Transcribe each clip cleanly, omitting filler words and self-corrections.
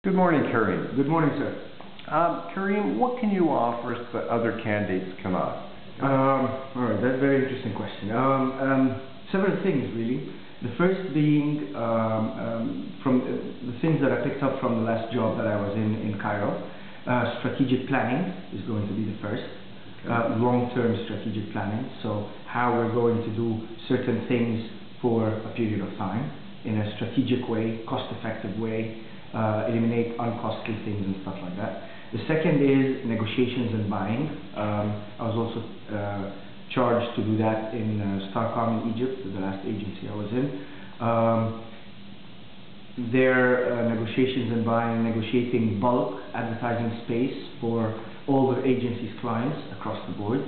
Good morning, Karim. Good morning, sir. Karim, what can you offer us that other candidates cannot? All right, that's a very interesting question. Several things, really. The first being from the things that I picked up from the last job that I was in Cairo. Strategic planning is going to be the first. Long-term strategic planning, so how we're going to do certain things for a period of time in a strategic way, cost-effective way, eliminate uncostly things and stuff like that. The second is negotiations and buying. I was also charged to do that in Starcom in Egypt, the last agency I was in. Their negotiations and buying, negotiating bulk advertising space for all the agency's clients across the board,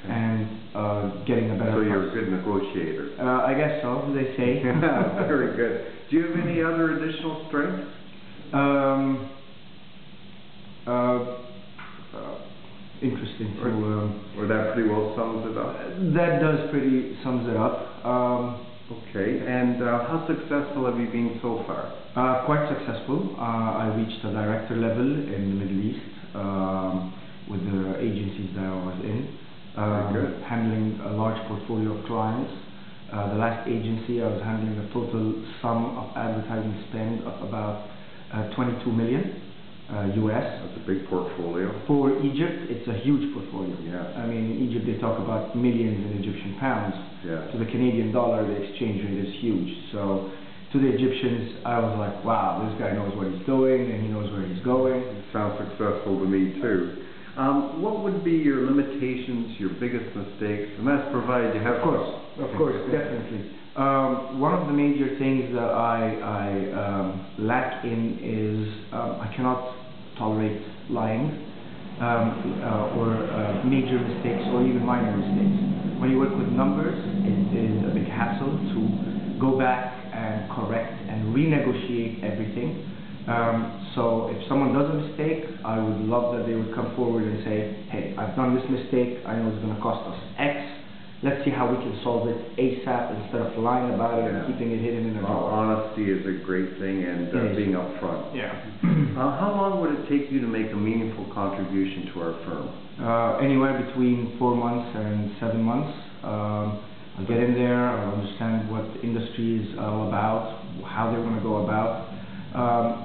and getting a better price. So you're a good negotiator. I guess so, they say. Very good. Do you have any other additional strengths? Interesting to... or that pretty well sums it up? That does pretty sums it up. Okay, and how successful have you been so far? Quite successful. I reached a director level in the Middle East with the agencies that I was in, handling a large portfolio of clients. The last agency I was handling a total sum of advertising spend of about 22 million US. That's a big portfolio. For Egypt, it's a huge portfolio. Yeah. I mean, in Egypt they talk about millions in Egyptian pounds. Yeah. To the Canadian dollar, the exchange rate is huge. So to the Egyptians, I was like, wow, this guy knows what he's doing and he knows where he's going. It sounds successful to me too. What would be your limitations, your biggest mistakes? And that's provided you have... Of course, definitely. One of the major things that I lack in is I cannot tolerate lying or major mistakes or even minor mistakes. When you work with numbers, it is a big hassle to go back and correct and renegotiate everything. So if someone does a mistake, I would love that they would come forward and say, hey, I've done this mistake, I know it's going to cost us X. Let's see how we can solve it ASAP instead of lying about it and keeping it hidden in a drawer. Honesty is a great thing, and being upfront. Yeah. How long would it take you to make a meaningful contribution to our firm? Anywhere between 4 months and 7 months. I'll get in there, I'll understand what the industry is all about, how they're going to go about.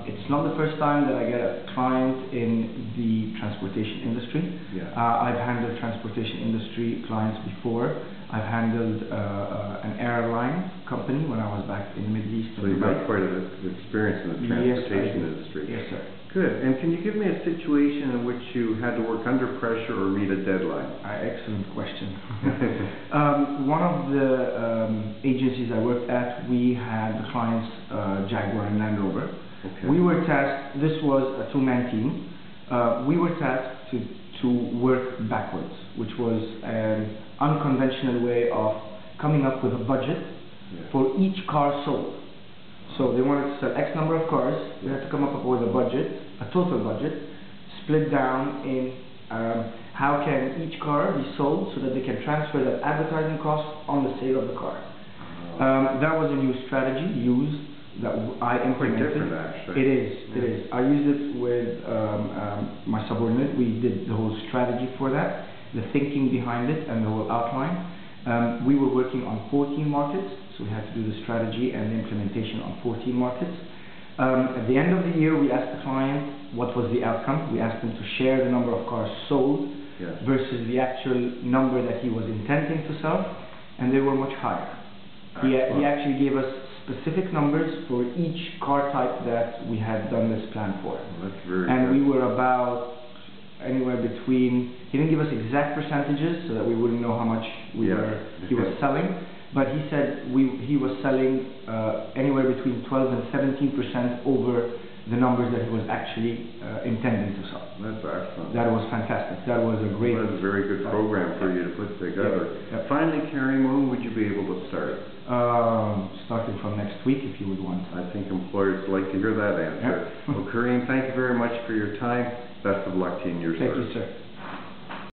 It's not the first time that I get a client in the transportation industry. Yeah. I've handled transportation industry clients before. I've handled an airline company when I was back in the Middle East. So you've got quite an experience in the transportation industry. Yes, sir. Good. And can you give me a situation in which you had to work under pressure or meet a deadline? Excellent question. One of the agencies I worked at, we had the clients Jaguar and Land Rover. Okay. We were tasked, this was a two-man team, we were tasked to work backwards, which was an unconventional way of coming up with a budget for each car sold. So they wanted to sell X number of cars, we had to come up with a budget, a total budget, split down in how can each car be sold so that they can transfer that advertising cost on the sale of the car. That was a new strategy used that I implemented. Quite different, actually. It is. I used it with my subordinate. We did the whole strategy for that, the thinking behind it and the whole outline. We were working on 14 markets, so we had to do the strategy and the implementation on 14 markets. At the end of the year, we asked the client what was the outcome. We asked him to share the number of cars sold versus the actual number that he was intending to sell, and they were much higher. He actually gave us specific numbers for each car type that we had done this plan for. Well, that's very and good. We were about anywhere between, he didn't give us exact percentages so that we wouldn't know how much he was selling, but he said he was selling anywhere between 12 and 17% over the numbers that he was actually intending to sell. That's excellent. That was fantastic. That was a great... Well, that's a very good program for you to put together. Finally, Karim, when would you be able to start? Starting from next week, if you would want. I think employers would like to hear that answer. Well, Karim, thank you very much for your time. Best of luck to you in your search. Thank you, sir.